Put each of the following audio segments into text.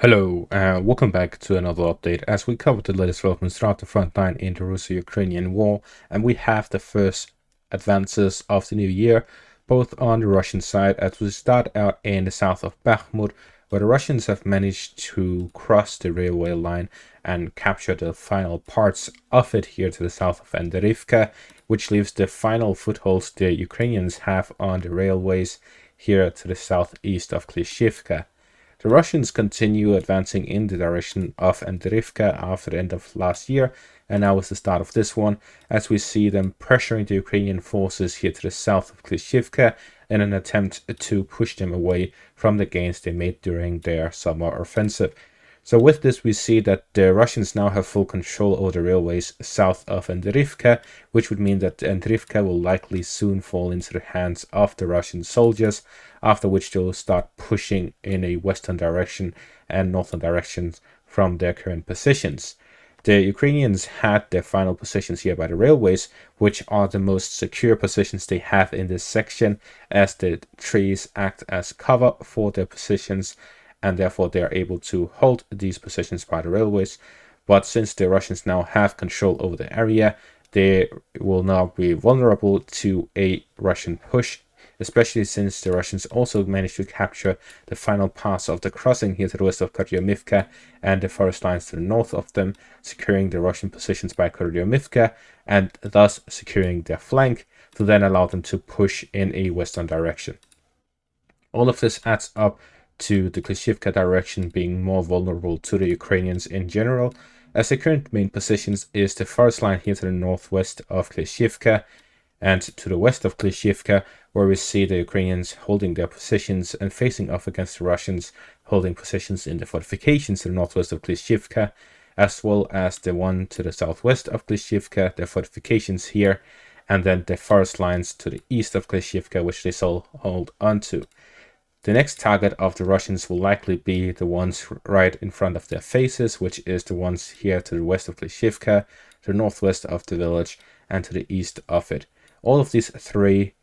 Hello, and welcome back to another update as we cover the latest developments throughout the front line in the Russo-Ukrainian war, and we have the first advances of the new year, both on the Russian side as we start out in the south of Bakhmut, where the Russians have managed to cross the railway line and capture the final parts of it here to the south of Avdiivka, which leaves the final footholds the Ukrainians have on the railways here to the southeast of Klishivka. The Russians continue advancing in the direction of Avdiivka after the end of last year, and now is the start of this one, as we see them pressuring the Ukrainian forces here to the south of Klishivka in an attempt to push them away from the gains they made during their summer offensive. So with this, we see that the Russians now have full control over the railways south of Avdiivka, which would mean that Avdiivka will likely soon fall into the hands of the Russian soldiers, after which they will start pushing in a western direction and northern directions from their current positions. The Ukrainians had their final positions here by the railways, which are the most secure positions they have in this section, as the trees act as cover for their positions, and therefore they are able to hold these positions by the railways. But since the Russians now have control over the area, they will now be vulnerable to a Russian push, especially since the Russians also managed to capture the final pass of the crossing here to the west of Avdiivka and the forest lines to the north of them, securing the Russian positions by Avdiivka and thus securing their flank to then allow them to push in a western direction. All of this adds up to the Klishivka direction being more vulnerable to the Ukrainians in general, as the current main positions is the forest line here to the northwest of Klishivka and to the west of Klishivka, where we see the Ukrainians holding their positions and facing off against the Russians holding positions in the fortifications to the northwest of Klishivka, as well as the one to the southwest of Klishivka, the fortifications here, and then the forest lines to the east of Klishivka, which they still hold onto. The next target of the Russians will likely be the ones right in front of their faces, which is the ones here to the west of Klishivka, to the northwest of the village, and to the east of it. All of these three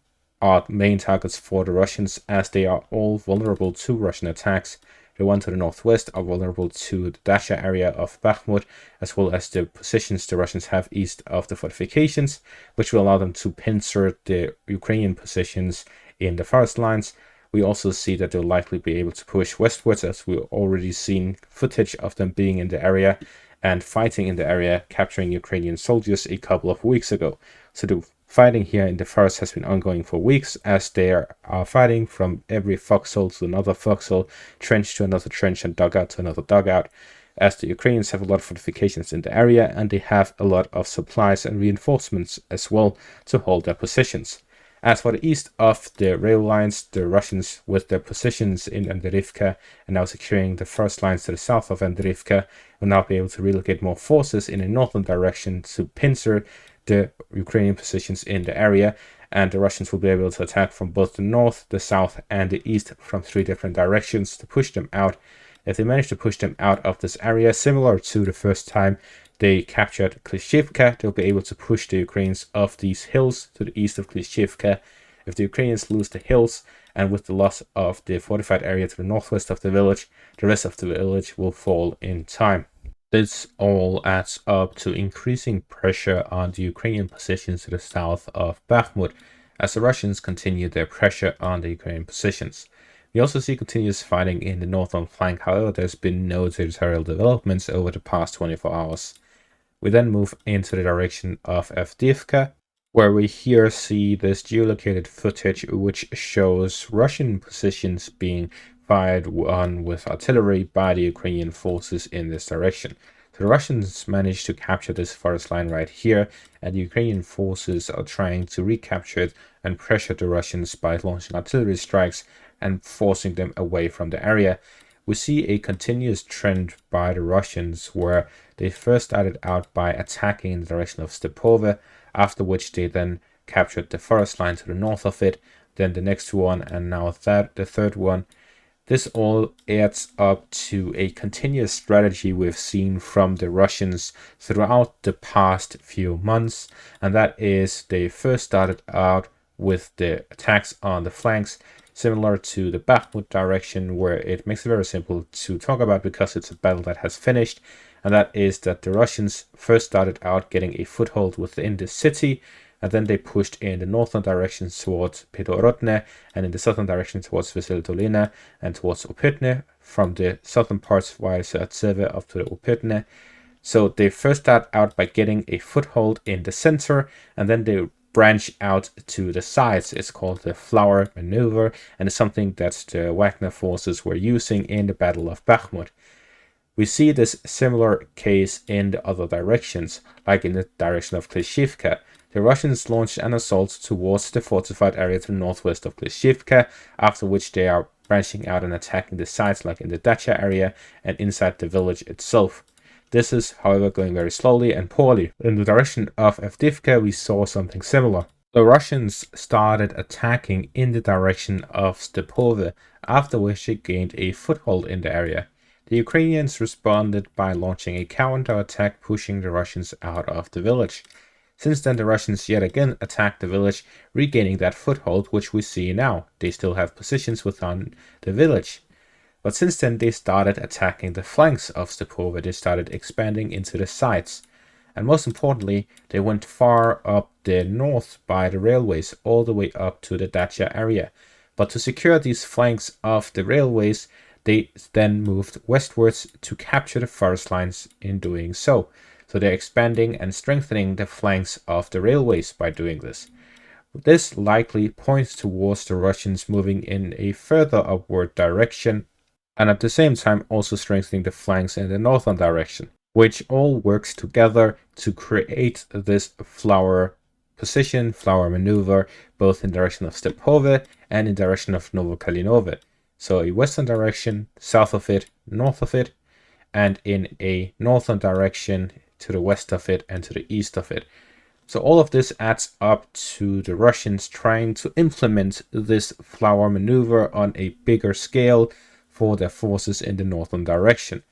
are main targets for the Russians, as they are all vulnerable to Russian attacks. The one to the northwest are vulnerable to the Dasha area of Bakhmut, as well as the positions the Russians have east of the fortifications, which will allow them to pincer the Ukrainian positions in the forest lines. We also see that they'll likely be able to push westwards, as we've already seen footage of them being in the area and fighting in the area, capturing Ukrainian soldiers a couple of weeks ago. So the fighting here in the forest has been ongoing for weeks, as they are fighting from every foxhole to another foxhole, trench to another trench, and dugout to another dugout, as the Ukrainians have a lot of fortifications in the area and they have a lot of supplies and reinforcements as well to hold their positions. As for the east of the rail lines, the Russians, with their positions in Avdiivka and now securing the first lines to the south of Avdiivka, will now be able to relocate more forces in a northern direction to pincer the Ukrainian positions in the area, and the Russians will be able to attack from both the north, the south, and the east from three different directions to push them out. If they manage to push them out of this area, similar to the first time they captured Klishivka, they'll be able to push the Ukrainians off these hills to the east of Klishivka. If the Ukrainians lose the hills, and with the loss of the fortified area to the northwest of the village, the rest of the village will fall in time. This all adds up to increasing pressure on the Ukrainian positions to the south of Bakhmut, as the Russians continue their pressure on the Ukrainian positions. We also see continuous fighting in the northern flank, however there's been no territorial developments over the past 24 hours. We then move into the direction of Avdiivka, where we here see this geolocated footage which shows Russian positions being fired on with artillery by the Ukrainian forces in this direction. So the Russians managed to capture this forest line right here, and the Ukrainian forces are trying to recapture it and pressure the Russians by launching artillery strikes and forcing them away from the area. We see a continuous trend by the Russians where they first started out by attacking in the direction of Stepove, after which they then captured the forest line to the north of it, then the next one, and now the third one. This all adds up to a continuous strategy we've seen from the Russians throughout the past few months, and that is they first started out with the attacks on the flanks, similar to the Bakhmut direction, where it makes it very simple to talk about because it's a battle that has finished. And that is that the Russians first started out getting a foothold within the city, and then they pushed in the northern direction towards Pedorodne, and in the southern direction towards Veseltolina and towards Opitne, from the southern parts via Sertseve up to the Opitne. So they first start out by getting a foothold in the center, and then they branch out to the sides. It's called the flower maneuver, and it's something that the Wagner forces were using in the Battle of Bakhmut. We see this similar case in the other directions, like in the direction of Klishivka. The Russians launched an assault towards the fortified area to the northwest of Klishivka, after which they are branching out and attacking the sides like in the Dacha area and inside the village itself. This is, however, going very slowly and poorly. In the direction of Avdiivka, we saw something similar. The Russians started attacking in the direction of Stepove, after which they gained a foothold in the area. The Ukrainians responded by launching a counterattack, pushing the Russians out of the village. Since then, the Russians yet again attacked the village, regaining that foothold, which we see now. They still have positions within the village. But since then, they started attacking the flanks of Stepove. They started expanding into the sides. And most importantly, they went far up the north by the railways, all the way up to the Dacha area. But to secure these flanks of the railways, they then moved westwards to capture the forest lines in doing so. So they're expanding and strengthening the flanks of the railways by doing this. This likely points towards the Russians moving in a further upward direction, and at the same time also strengthening the flanks in the northern direction, which all works together to create this flower position, flower maneuver, both in direction of Stepove and in direction of Novokalinove. So a western direction, south of it, north of it, and in a northern direction to the west of it and to the east of it. So all of this adds up to the Russians trying to implement this flower maneuver on a bigger scale for their forces in the northern direction.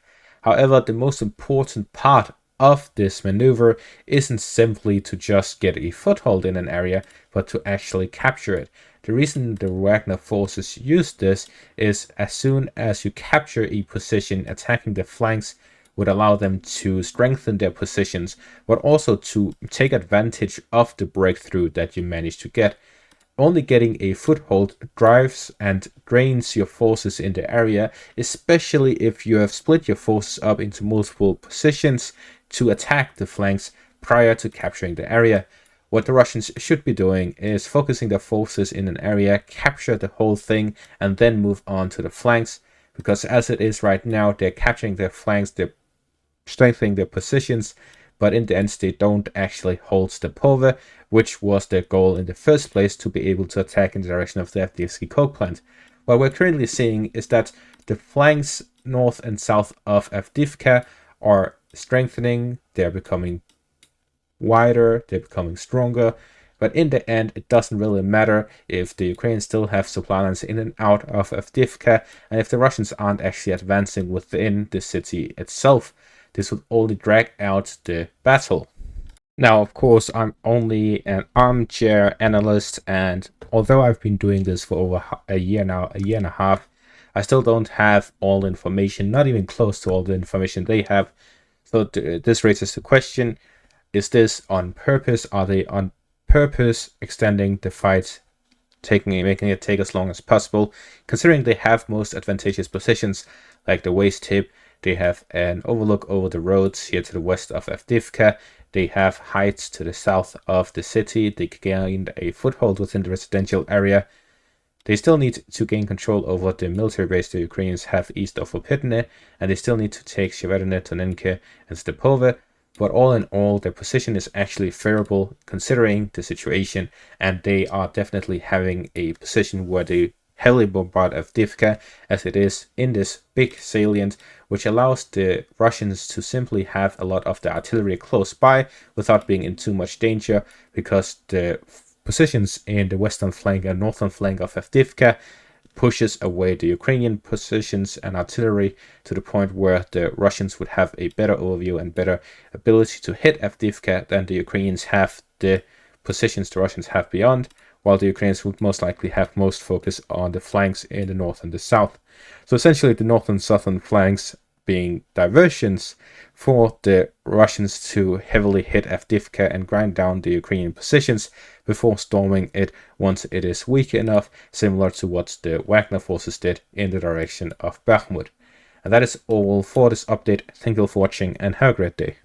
However, the most important part of this maneuver isn't simply to just get a foothold in an area, but to actually capture it. The reason the Wagner forces use this is as soon as you capture a position, attacking the flanks would allow them to strengthen their positions, but also to take advantage of the breakthrough that you manage to get. Only getting a foothold drives and drains your forces in the area, especially if you have split your forces up into multiple positions to attack the flanks prior to capturing the area. What the Russians should be doing is focusing their forces in an area, capture the whole thing, and then move on to the flanks, because as it is right now, they're capturing their flanks, they're strengthening their positions, but in the end they don't actually hold Stepove, which was their goal in the first place, to be able to attack in the direction of the Avdiivka coke plant. What we're currently seeing is that the flanks north and south of Avdiivka are strengthening, they're becoming wider, they're becoming stronger, but in the end it doesn't really matter if the Ukrainians still have supply lines in and out of Avdiivka, and if the Russians aren't actually advancing within the city itself. This would only drag out the battle. Now, of course, I'm only an armchair analyst, and although I've been doing this for over a year now, a year and a half, I still don't have all the information, not even close to all the information they have. So this raises the question, is this on purpose? Are they on purpose extending the fight, making it take as long as possible, considering they have most advantageous positions like the waist tip? They have an overlook over the roads here to the west of Avdiivka. They have heights to the south of the city. They gained a foothold within the residential area. They still need to gain control over the military base the Ukrainians have east of Opitne, and they still need to take Sheverne, Tonenke, and Stepove. But all in all, their position is actually favorable considering the situation, and they are definitely having a position where they heavily bombard Avdiivka as it is in this big salient, which allows the Russians to simply have a lot of the artillery close by without being in too much danger, because the positions in the western flank and northern flank of Avdiivka pushes away the Ukrainian positions and artillery to the point where the Russians would have a better overview and better ability to hit Avdiivka than the Ukrainians have the positions the Russians have beyond, while the Ukrainians would most likely have most focus on the flanks in the north and the south. So essentially the north and southern flanks being diversions for the Russians to heavily hit Avdiivka and grind down the Ukrainian positions before storming it once it is weak enough, similar to what the Wagner forces did in the direction of Bakhmut. And that is all for this update. Thank you for watching and have a great day.